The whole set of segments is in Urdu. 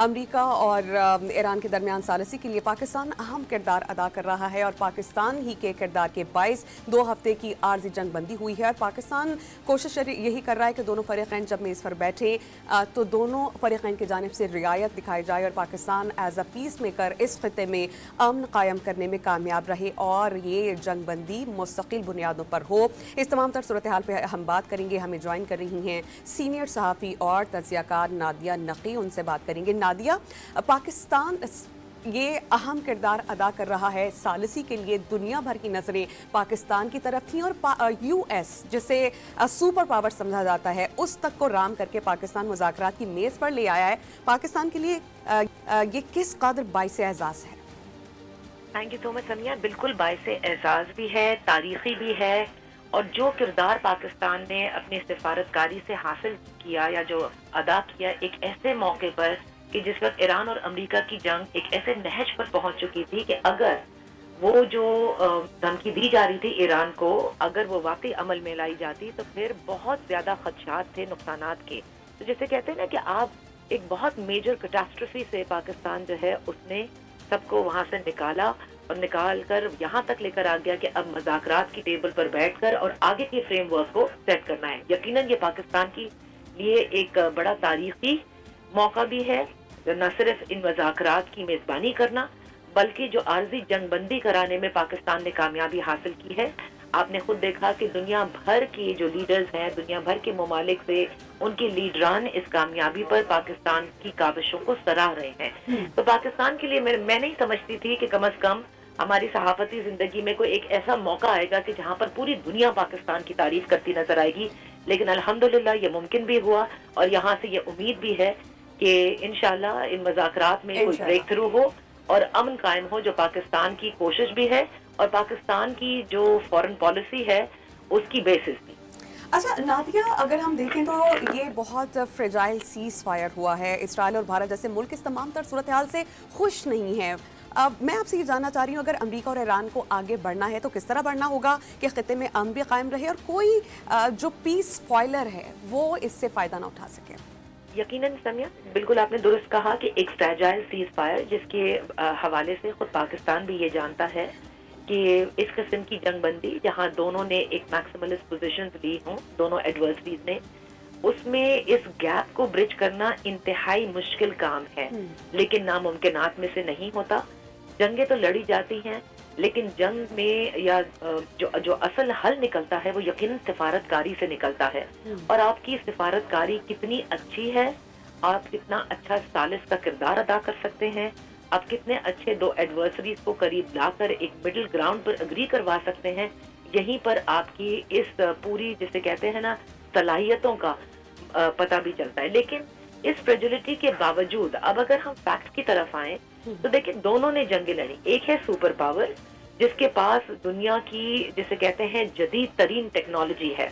امریکہ اور ایران کے درمیان ثالثی کے لیے پاکستان اہم کردار ادا کر رہا ہے اور پاکستان ہی کے کردار کے باعث 2 ہفتے کی عارضی جنگ بندی ہوئی ہے اور پاکستان کوشش یہی کر رہا ہے کہ دونوں فریقین جب میز پر بیٹھیں تو دونوں فریقین کی جانب سے رعایت دکھائی جائے اور Pakistan as a peacemaker اس خطے میں امن قائم کرنے میں کامیاب رہے اور یہ جنگ بندی مستقل بنیادوں پر ہو۔ اس تمام تر صورتحال پہ ہم بات کریں گے۔ ہمیں جوائن کر رہی ہیں سینئر صحافی اور تجزیہ کار نادیہ نقی، ان سے بات کریں گے۔ نادیہ، پاکستان یہ اہم کردار ادا کر رہا ہے، ثالثی کے لیے دنیا بھر کی نظریں پاکستان کی طرف تھیں اور یو ایس جسے سپر پاور سمجھا جاتا ہے اس تک کو رام کر کے پاکستان مذاکرات کی میز پر لے آیا ہے۔ پاکستان کے لیے یہ کس قدر باعث اعزاز ہے؟ تھینک یو سو مچ سمیہ، بالکل باعث اعزاز بھی ہے، تاریخی بھی ہے، اور جو کردار پاکستان نے اپنی سفارتکاری سے حاصل کیا یا جو ادا کیا ایک ایسے موقع پر کہ جس وقت ایران اور امریکہ کی جنگ ایک ایسے نہج پر پہنچ چکی تھی کہ اگر وہ جو دھمکی دی جا رہی تھی ایران کو، اگر وہ واقعی عمل میں لائی جاتی تو پھر بہت زیادہ خدشات تھے، نقصانات کے۔ تو جیسے کہتے ہیں نا کہ آپ ایک بہت میجر کیٹاسٹرفی سے پاکستان جو ہے اس نے سب کو وہاں سے نکالا اور نکال کر یہاں تک لے کر آ گیا کہ اب مذاکرات کی ٹیبل پر بیٹھ کر اور آگے کے فریم ورک کو سیٹ کرنا ہے۔ یقیناً یہ پاکستان کے لیے ایک بڑا تاریخی موقع بھی ہے، نہ صرف ان مذاکرات کی میزبانی کرنا بلکہ جو عارضی جنگ بندی کرانے میں پاکستان نے کامیابی حاصل کی ہے۔ آپ نے خود دیکھا کہ دنیا بھر کے جو لیڈرز ہیں، دنیا بھر کے ممالک سے ان کے لیڈران اس کامیابی پر پاکستان کی کاوشوں کو سراہ رہے ہیں۔ تو پاکستان کے لیے میں نہیں سمجھتی تھی کہ کم از کم ہماری صحافتی زندگی میں کوئی ایک ایسا موقع آئے گا کہ جہاں پر پوری دنیا پاکستان کی تعریف کرتی نظر آئے گی، لیکن الحمدللہ یہ ممکن بھی ہوا اور یہاں سے یہ امید بھی ہے کہ انشاءاللہ ان مذاکرات میں کوئی بریک تھرو ہو اور امن قائم ہو، جو پاکستان کی کوشش بھی ہے اور پاکستان کی جو فارن پالیسی ہے اس کی بیسس بھی۔ اچھا نادیہ، اگر ہم دیکھیں تو یہ بہت فریجائل سیز فائر ہوا ہے، اسرائیل اور بھارت جیسے ملک اس تمام تر صورتحال سے خوش نہیں ہیں۔ میں آپ سے یہ جاننا چاہ رہی ہوں، اگر امریکہ اور ایران کو آگے بڑھنا ہے تو کس طرح بڑھنا ہوگا کہ خطے میں امن بھی قائم رہے اور کوئی جو پیس اسپوائلر ہے وہ اس سے فائدہ نہ اٹھا سکے؟ یقیناً سمیہ، بالکل آپ نے درست کہا کہ ایک فریجائل سیز فائر، جس کے حوالے سے خود پاکستان بھی یہ جانتا ہے کہ اس قسم کی جنگ بندی جہاں دونوں نے ایک میکسیملسٹ پوزیشنز لی ہوں، دونوں ایڈورسریز نے، اس میں اس گیپ کو برج کرنا انتہائی مشکل کام ہے، لیکن ناممکنات میں سے نہیں ہوتا۔ جنگیں تو لڑی جاتی ہیں، لیکن جنگ میں یا جو اصل حل نکلتا ہے وہ یقیناً سفارتکاری سے نکلتا ہے، اور آپ کی سفارتکاری کتنی اچھی ہے، آپ کتنا اچھا ثالث کا کردار ادا کر سکتے ہیں، آپ کتنے اچھے دو ایڈورسریز کو قریب لا کر ایک مڈل گراؤنڈ پر اگری کروا سکتے ہیں، یہیں پر آپ کی اس پوری جسے کہتے ہیں نا صلاحیتوں کا پتہ بھی چلتا ہے۔ لیکن اس فریجلٹی کے باوجود اب اگر ہم فیکٹ کی طرف آئیں تو دیکھیں دونوں نے جنگیں لڑی۔ ایک ہے سپر پاور جس کے پاس دنیا کی جسے کہتے ہیں جدید ترین ٹیکنالوجی ہے،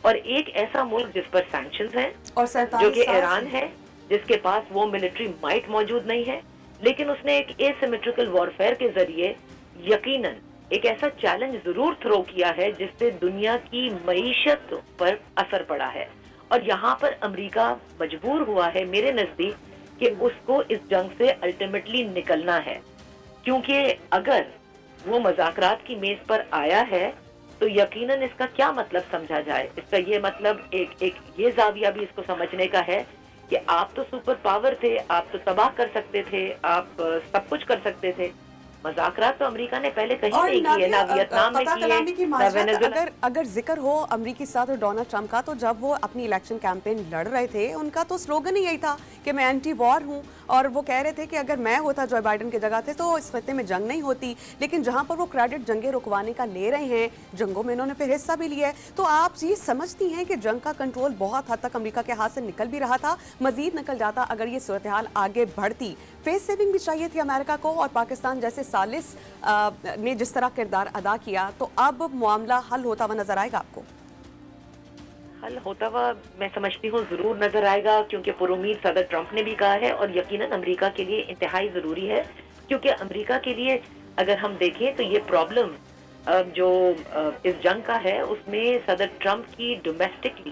اور ایک ایسا ملک جس پر سینکشنز ہیں جو کہ ایران ہے، جس کے پاس وہ ملٹری مائٹ موجود نہیں ہے، لیکن اس نے ایک اے سیمیٹریکل وارفیئر کے ذریعے یقیناً ایک ایسا چیلنج ضرور تھرو کیا ہے جس سے دنیا کی معیشت پر اثر پڑا ہے، اور یہاں پر امریکہ مجبور ہوا ہے میرے نزدیک کہ اس کو اس جنگ سے الٹیمیٹلی نکلنا ہے، کیونکہ اگر وہ مذاکرات کی میز پر آیا ہے تو یقیناً اس کا کیا مطلب سمجھا جائے؟ اس کا یہ مطلب ایک یہ زاویہ بھی اس کو سمجھنے کا ہے کہ آپ تو سپر پاور تھے، آپ تو تباہ کر سکتے تھے، آپ سب کچھ کر سکتے تھے۔ مذاکرات تو امریکہ نے پہلے کہیں نہیں کیے، نہ ویتنام میں کیے، نہ وینزویلا۔ اگر ذکر ہو امریکی صدر ڈونلڈ ٹرمپ کا، تو جب وہ اپنی الیکشن کیمپین لڑ رہے تھے ان کا تو سلوگن ہی یہی تھا کہ میں اینٹی وار ہوں، اور وہ کہہ رہے تھے کہ اگر میں ہوتا جو بائیڈن کی جگہ تھے تو اس خطے میں جنگ نہیں ہوتی، لیکن جہاں پر وہ کریڈٹ جنگیں رکوانے کا لے رہے ہیں، جنگوں میں انہوں نے پھر حصہ بھی لیا ہے۔ تو آپ یہ سمجھتی ہیں کہ جنگ کا کنٹرول بہت حد تک امریکہ کے ہاتھ سے نکل بھی رہا تھا، مزید نکل جاتا اگر یہ صورتحال آگے بڑھتی؟ فیس سیونگ بھی چاہیے تھی امریکہ کو، اور پاکستان جیسے ثالث نے جس طرح کردار ادا کیا تو اب معاملہ حل ہوتا ہوا نظر آئے گا آپ کو؟ حل ہوتا ہوا میں سمجھتی ہوں ضرور نظر آئے گا، کیونکہ پر امید صدر ٹرمپ نے بھی کہا ہے، اور یقیناً امریکہ کے لیے انتہائی ضروری ہے، کیونکہ امریکہ کے لیے اگر ہم دیکھیں تو یہ پرابلم جو اس جنگ کا ہے اس میں صدر ٹرمپ کی ڈومیسٹکلی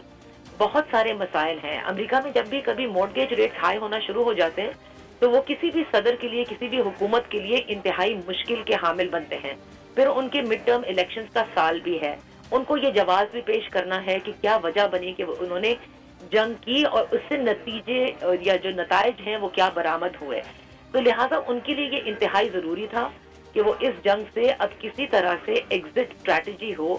بہت سارے مسائل ہیں۔ امریکہ میں جب بھی کبھی مورگیج ریٹس ہائی ہونا شروع ہو جاتے ہیں تو وہ کسی بھی صدر کے لیے, کسی بھی حکومت کے لیے انتہائی مشکل کے حامل بنتے ہیں. پھر ان کے مڈ ٹرم الیکشنز کا سال بھی ہے, ان کو یہ جواز بھی پیش کرنا ہے کہ کیا وجہ بنی کہ انہوں نے جنگ کی اور اس سے نتیجے یا جو نتائج ہیں وہ کیا برآمد ہوئے. تو لہٰذا ان کے لیے یہ انتہائی ضروری تھا کہ وہ اس جنگ سے اب کسی طرح سے ایگزٹ اسٹریٹجی ہو.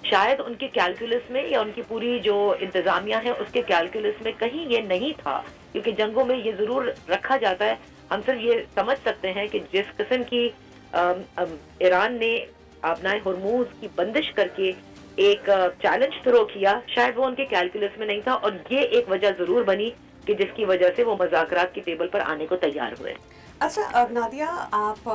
شاید ان کے کیلکولس میں یا ان کی پوری جو انتظامیہ ہے اس کے کیلکولس میں کہیں یہ نہیں تھا, کیونکہ جنگوں میں یہ ضرور رکھا جاتا ہے. ہم صرف یہ سمجھ سکتے ہیں کہ جس قسم کی ایران نے آبنائے ہرموز کی بندش کر کے ایک چیلنج تھرو کیا, شاید وہ ان کے کیلکولس میں نہیں تھا, اور یہ ایک وجہ ضرور بنی کہ جس کی وجہ سے وہ مذاکرات کی ٹیبل پر آنے کو تیار ہوئے. اچھا نادیہ, آپ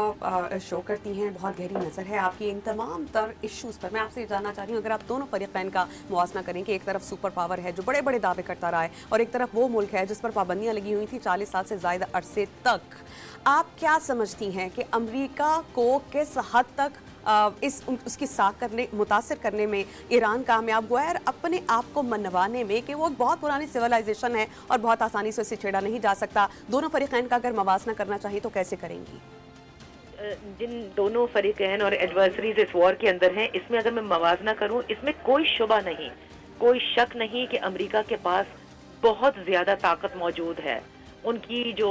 شو کرتی ہیں, بہت گہری نظر ہے آپ کی ان تمام تر ایشوز پر. میں آپ سے یہ جاننا چاہ رہی ہوں, اگر آپ دونوں فریقین کا موازنہ کریں کہ ایک طرف سپر پاور ہے جو بڑے بڑے دعوے کرتا رہا ہے, اور ایک طرف وہ ملک ہے جس پر پابندیاں لگی ہوئی تھیں 40 سال سے زائد عرصے تک, آپ کیا سمجھتی ہیں کہ امریکہ کو کس حد تک اس کی متاثر کرنے میں ایران کامیاب ہوا ہے, اور اپنے آپ کو منوانے میں کہ وہ بہت پرانی سویلائزیشن ہے اور بہت آسانی سے اسے چھیڑا نہیں جا سکتا؟ دونوں فریقین کا اگر موازنہ کرنا چاہیے تو کیسے کریں گی؟ جن دونوں فریقین اور ایڈورسریز اس وار کے اندر ہیں, اس میں اگر میں موازنہ کروں, اس میں کوئی شبہ نہیں, کوئی شک نہیں کہ امریکہ کے پاس بہت زیادہ طاقت موجود ہے. ان کی جو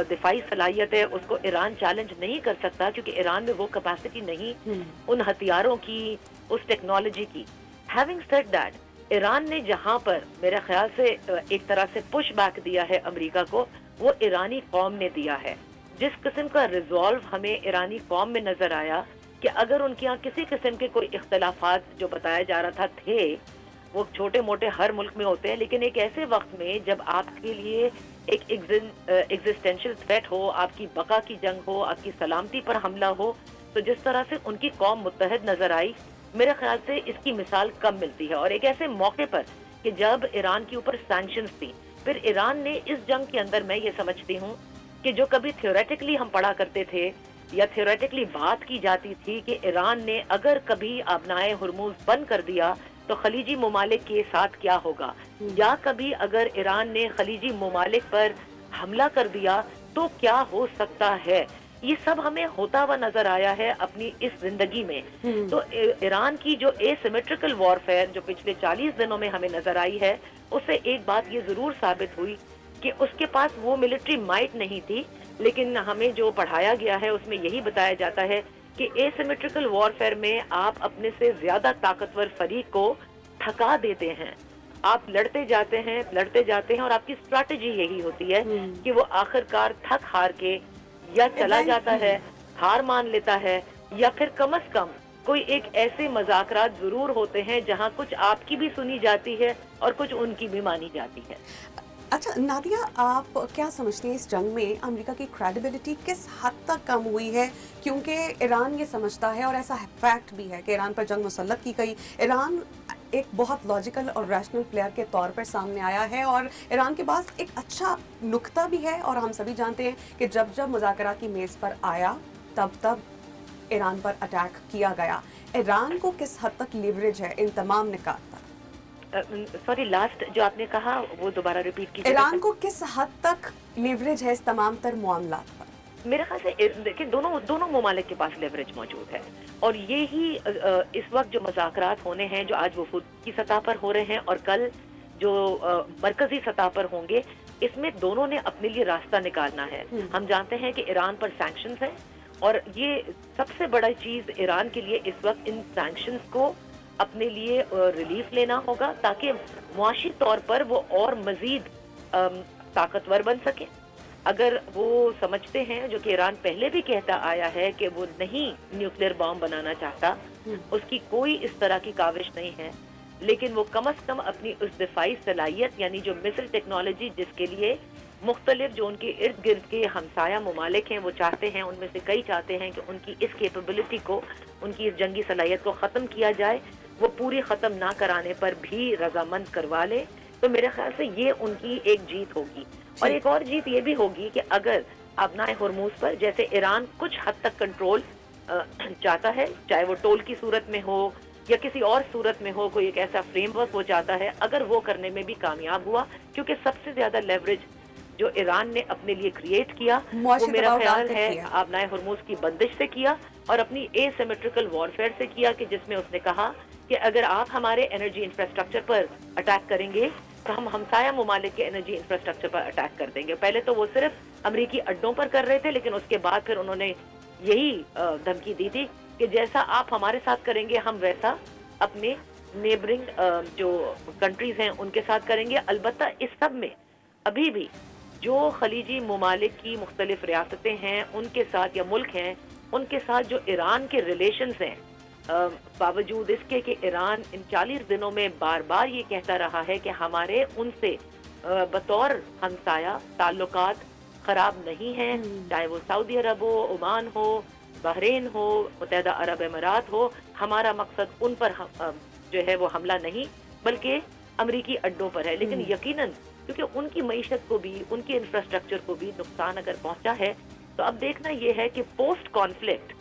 دفاعی صلاحیت ہے اس کو ایران چیلنج نہیں کر سکتا, کیونکہ ایران میں وہ کیپیسٹی نہیں ان ہتھیاروں کی, اس ٹیکنالوجی کی. ہیونگ سیڈ دیٹ, ایران نے جہاں پر میرے خیال سے ایک طرح سے پش بیک دیا ہے امریکہ کو, وہ ایرانی قوم نے دیا ہے. جس قسم کا ریزالو ہمیں ایرانی قوم میں نظر آیا کہ اگر ان کے یہاں کسی قسم کے کوئی اختلافات جو بتایا جا رہا تھا تھے, وہ چھوٹے موٹے ہر ملک میں ہوتے ہیں, لیکن ایک ایسے وقت میں جب آپ کے لیے ایک ایگزسٹینشل تھریٹ ہو, آپ کی بقا کی جنگ ہو, آپ کی سلامتی پر حملہ ہو, تو جس طرح سے ان کی قوم متحد نظر آئی, میرے خیال سے اس کی مثال کم ملتی ہے. اور ایک ایسے موقع پر کہ جب ایران کے اوپر سینکشنز تھی, پھر ایران نے اس جنگ کے اندر, میں یہ سمجھتی ہوں کہ جو کبھی تھیوریٹکلی ہم پڑھا کرتے تھے یا تھیوریٹکلی بات کی جاتی تھی کہ ایران نے اگر کبھی آبنائے ہرموز بند کر دیا تو خلیجی ممالک کے ساتھ کیا ہوگا, یا کبھی اگر ایران نے خلیجی ممالک پر حملہ کر دیا تو کیا ہو سکتا ہے, یہ سب ہمیں ہوتا ہوا نظر آیا ہے اپنی اس زندگی میں. تو ایران کی جو اے سیمیٹریکل وارفیئر جو پچھلے 40 دنوں میں ہمیں نظر آئی ہے, اس سے ایک بات یہ ضرور ثابت ہوئی کہ اس کے پاس وہ ملٹری مائٹ نہیں تھی, لیکن ہمیں جو پڑھایا گیا ہے اس میں یہی بتایا جاتا ہے کہ اے سیمیٹریکل وارفیئر میں آپ اپنے سے زیادہ طاقتور فریق کو تھکا دیتے ہیں. آپ لڑتے جاتے ہیں اور آپ کی اسٹریٹجی یہی ہوتی ہے کہ وہ آخر کار تھک ہار کے یا چلا جاتا ہے, ہار مان لیتا ہے, یا پھر کم از کم کوئی ایک ایسے مذاکرات ضرور ہوتے ہیں جہاں کچھ آپ کی بھی سنی جاتی ہے اور کچھ ان کی بھی مانی جاتی ہے. اچھا نادیہ, آپ کیا سمجھتے ہیں اس جنگ میں امریکہ کی کریڈیبلٹی کس حد تک کم ہوئی ہے؟ کیونکہ ایران یہ سمجھتا ہے, اور ایسا فیکٹ بھی ہے کہ ایران پر جنگ مسلط کی گئی, ایران ایک بہت لاجیکل اور ریشنل پلیئر کے طور پر سامنے آیا ہے, اور ایران کے پاس ایک اچھا نقطہ بھی ہے, اور ہم سبھی جانتے ہیں کہ جب جب مذاکرات کی میز پر آیا تب ایران پر اٹیک کیا گیا. ایران کو کس حد تک لیوریج ہے ان تمام نکات پر؟ سوری, لاسٹ جو آپ نے کہا وہ دوبارہ ریپیٹ کیجیے. ایران کو کس حد تک لیوریج ہے اس تمام تر معاملات پر؟ میرے خیال سے دیکھیں دونوں ممالک کے پاس لیوریج موجود ہے, اور یہی اس وقت جو مذاکرات ہونے ہیں, جو آج وفود کی سطح پر ہو رہے ہیں اور کل جو مرکزی سطح پر ہوں گے, اس میں دونوں نے اپنے لیے راستہ نکالنا ہے. ہم جانتے ہیں کہ ایران پر سینکشنز ہیں, اور یہ سب سے بڑا چیز ایران کے لیے اس وقت ان سینکشنز کو اپنے لیے ریلیف لینا ہوگا تاکہ معاشی طور پر وہ اور مزید طاقتور بن سکے. اگر وہ سمجھتے ہیں, جو کہ ایران پہلے بھی کہتا آیا ہے کہ وہ نہیں نیوکلیر بام بنانا چاہتا, اس کی کوئی اس طرح کی کاوش نہیں ہے, لیکن وہ کم از کم اپنی اس دفاعی صلاحیت یعنی جو مثل ٹیکنالوجی جس کے لیے مختلف جو ان کے ارد گرد کے ہمسایہ ممالک ہیں وہ چاہتے ہیں, ان میں سے کئی چاہتے ہیں کہ ان کی اس کیپیبلٹی کو, ان کی اس جنگی صلاحیت کو ختم کیا جائے, وہ پوری ختم نہ کرانے پر بھی رضامند کروا لے. تو میرے خیال سے یہ ان کی ایک جیت ہوگی. اور ایک اور جیت یہ بھی ہوگی کہ اگر آبنائے ہرموز پر جیسے ایران کچھ حد تک کنٹرول چاہتا ہے, چاہے وہ ٹول کی صورت میں ہو یا کسی اور صورت میں ہو, کوئی ایک ایسا فریم ورک وہ چاہتا ہے, اگر وہ کرنے میں بھی کامیاب ہوا, کیونکہ سب سے زیادہ لیوریج جو ایران نے اپنے لیے کریٹ کیا وہ معاشی میرا دباؤ ڈال خیال کر ہے کیا۔ آبنائے ہرموز کی بندش سے کیا اور اپنی اے سیمیٹریکل وارفیئر سے کیا، کہ جس میں اس نے کہا کہ اگر آپ ہمارے انرجی انفراسٹرکچر پر اٹیک کریں گے تو ہم ہمسایہ ممالک کے انرجی انفراسٹرکچر پر اٹیک کر دیں گے۔ پہلے تو وہ صرف امریکی اڈوں پر کر رہے تھے، لیکن اس کے بعد پھر انہوں نے یہی دھمکی دی تھی کہ جیسا آپ ہمارے ساتھ کریں گے ہم ویسا اپنے نیبرنگ جو کنٹریز ہیں ان کے ساتھ کریں گے۔ البتہ اس سب میں ابھی بھی جو خلیجی ممالک کی مختلف ریاستیں ہیں ان کے ساتھ یا ملک ہیں ان کے ساتھ جو ایران کے ریلیشنز ہیں، باوجود اس کے کہ ایران ان 40 دنوں میں بار بار یہ کہتا رہا ہے کہ ہمارے ان سے بطور ہمسایہ تعلقات خراب نہیں ہیں، چاہے وہ سعودی عرب ہو، عمان ہو، بحرین ہو، متحدہ عرب امارات ہو، ہمارا مقصد ان پر جو ہے وہ حملہ نہیں بلکہ امریکی اڈوں پر ہے۔ لیکن یقیناً کیونکہ ان کی معیشت کو بھی ان کے انفراسٹرکچر کو بھی نقصان اگر پہنچا ہے تو اب دیکھنا یہ ہے کہ پوسٹ کانفلکٹ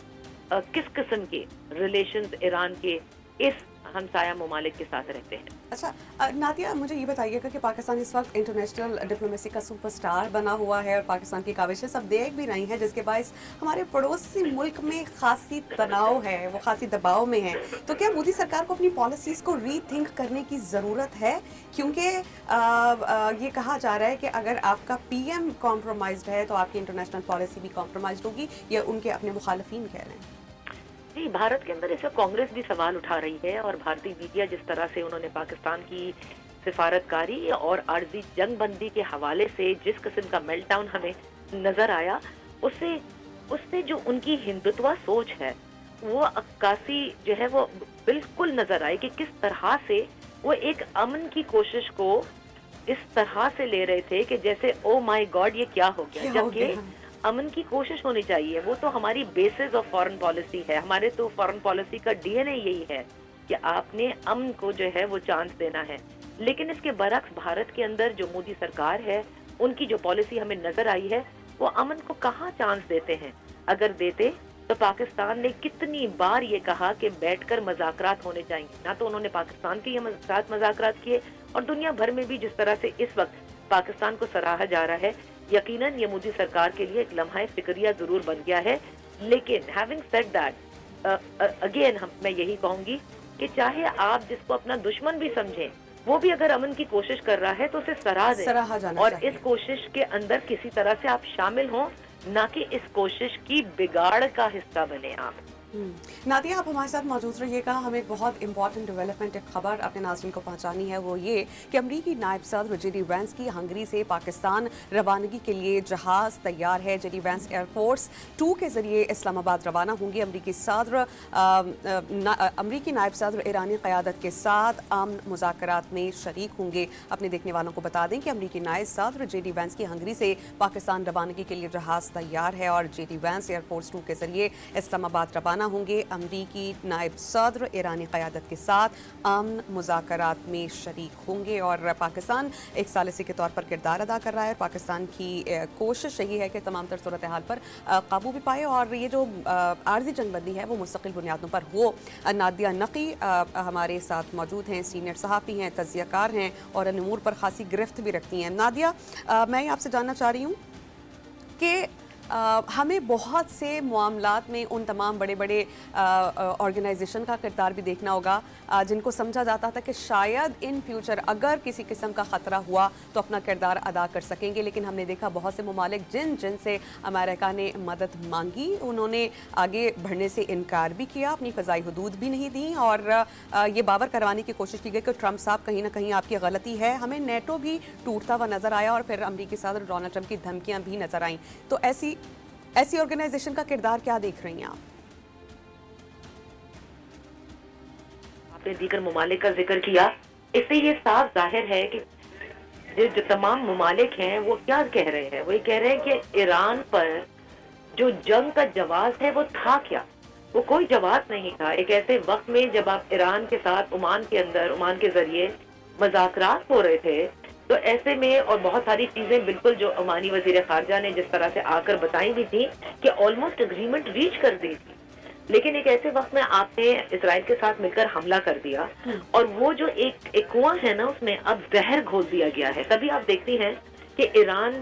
کس قسم کے ریلیشنز ایران کے اس ہمسایہ ممالک کے ساتھ رہتے ہیں۔ اچھا نادیہ، مجھے یہ بتائیے گا کہ پاکستان اس وقت انٹرنیشنل ڈپلومیسی کا سپر سٹار بنا ہوا ہے اور پاکستان کی کاوشیں سب دیکھ بھی رہی ہیں، جس کے باعث ہمارے پڑوسی ملک میں خاصی تناؤ ہے، وہ خاصی دباؤ میں ہے۔ تو کیا مودی سرکار کو اپنی پالیسیز کو ری تھنک کرنے کی ضرورت ہے؟ کیونکہ یہ کہا جا رہا ہے کہ اگر آپ کا پی ایم کمپرومائزڈ ہے تو آپ کی انٹرنیشنل پالیسی بھی کمپرومائزڈ ہوگی، یہ ان کے اپنے مخالفین کہہ رہے ہیں۔ جی، بھارت کے اندر اس وقت کانگریس بھی سوال اٹھا رہی ہے اور بھارتی میڈیا جس طرح سے انہوں نے پاکستان کی سفارتکاری اور عارضی جنگ بندی کے حوالے سے جس قسم کا میلٹ ڈاؤن ہمیں نظر آیا، اس سے جو ان کی ہندوتوا سوچ ہے وہ عکاسی جو ہے وہ بالکل نظر آئی کہ کس طرح سے وہ ایک امن کی کوشش کو اس طرح سے لے رہے تھے کہ جیسے او مائی گاڈ یہ کیا ہو گیا، جبکہ امن کی کوشش ہونی چاہیے، وہ تو ہماری بیسز آف فارن پالیسی ہے، ہمارے تو فارن پالیسی کا ڈی این اے یہی ہے کہ آپ نے امن کو جو ہے وہ چانس دینا ہے۔ لیکن اس کے برعکس بھارت کے اندر جو مودی سرکار ہے ان کی جو پالیسی ہمیں نظر آئی ہے وہ امن کو کہاں چانس دیتے ہیں۔ اگر دیتے تو پاکستان نے کتنی بار یہ کہا کہ بیٹھ کر مذاکرات ہونے چاہیے، نہ تو انہوں نے پاکستان کے یہ ساتھ مذاکرات کیے اور دنیا بھر میں بھی جس طرح سے اس وقت پاکستان کو سراہا جا رہا ہے، یقیناً یہ مودی سرکار کے لیے ایک لمحہ فکریہ ضرور بن گیا ہے۔ لیکن ہیونگ سیڈ دیٹ اگین میں یہی کہوں گی کہ چاہے آپ جس کو اپنا دشمن بھی سمجھیں وہ بھی اگر امن کی کوشش کر رہا ہے تو اسے سراہا جائے اور اس کوشش کے اندر کسی طرح سے آپ شامل ہوں، نہ کہ اس کوشش کی بگاڑ کا حصہ بنے آپ۔ نادیہ، آپ ہمارے ساتھ موجود رہیے گا، ہمیں ایک بہت امپورٹنٹ ڈیولپمنٹ ایک خبر اپنے ناظرین کو پہنچانی ہے، وہ یہ کہ امریکی نائب صدر جے ڈی وینس کی ہنگری سے پاکستان روانگی کے لیے جہاز تیار ہے۔ J D Vance air force 2 کے ذریعے اسلام آباد روانہ ہوں گے۔ امریکی نائب صدر ایرانی قیادت کے ساتھ امن مذاکرات میں شریک ہوں گے۔ اپنے دیکھنے والوں کو بتا دیں کہ امریکی نائب صدر جے ڈی وینس کی ہنگری سے پاکستان روانگی کے لیے جہاز تیار ہے اور J D Vance air force 2 کے ذریعے اسلام آباد روانہ ہوں گے۔ امریکی نائب صدر ایرانی قیادت کے ساتھ امن مذاکرات میں شریک ہوں گے اور پاکستان ایک ثالثی کے طور پر کردار ادا کر رہا ہے۔ پاکستان کی کوشش یہی ہے کہ تمام تر صورتحال پر قابو بھی پائے اور یہ جو عارضی جنگ بندی ہے وہ مستقل بنیادوں پر ہو۔ نادیہ نقی ہمارے ساتھ موجود ہیں، سینئر صحافی ہیں، تجزیہ کار ہیں اور ان امور پر خاصی گرفت بھی رکھتی ہیں۔ نادیہ، میں آپ سے جاننا چاہ رہی ہوں کہ ہمیں بہت سے معاملات میں ان تمام بڑے بڑے آرگنائزیشن کا کردار بھی دیکھنا ہوگا جن کو سمجھا جاتا تھا کہ شاید ان فیوچر اگر کسی قسم کا خطرہ ہوا تو اپنا کردار ادا کر سکیں گے، لیکن ہم نے دیکھا بہت سے ممالک جن سے امریکہ نے مدد مانگی انہوں نے آگے بڑھنے سے انکار بھی کیا، اپنی فضائی حدود بھی نہیں دیں اور یہ باور کروانے کی کوشش کی گئی کہ ٹرمپ صاحب کہیں نہ کہیں آپ کی غلطی ہے۔ ہمیں نیٹو بھی ٹوٹتا ہوا نظر آیا اور پھر امریکی صدر ڈونلڈ ٹرمپ کی دھمکیاں بھی نظر آئیں۔ تو ایسی آرگنائزیشن کا کردار کیا دیکھ رہی ہیں آپ نے دیگر ممالک کا ذکر کیا، اس سے یہ صاف ظاہر ہے کہ جو تمام ممالک ہیں وہ کیا کہہ رہے ہیں، وہ یہ کہہ رہے ہیں کہ ایران پر جو جنگ کا جواز ہے وہ تھا کیا؟ وہ کوئی جواز نہیں تھا۔ ایک ایسے وقت میں جب آپ ایران کے ساتھ عمان کے ذریعے مذاکرات ہو رہے تھے تو ایسے میں اور بہت ساری چیزیں بالکل جو عمانی وزیر خارجہ نے جس طرح سے آ کر بتائی بھی تھی کہ آلموسٹ اگریمنٹ ریچ کر دی تھی، لیکن ایک ایسے وقت میں آپ نے اسرائیل کے ساتھ مل کر حملہ کر دیا اور وہ جو ایک کنواں ہے نا اس میں اب زہر گھول دیا گیا ہے۔ تبھی آپ دیکھتی ہیں کہ ایران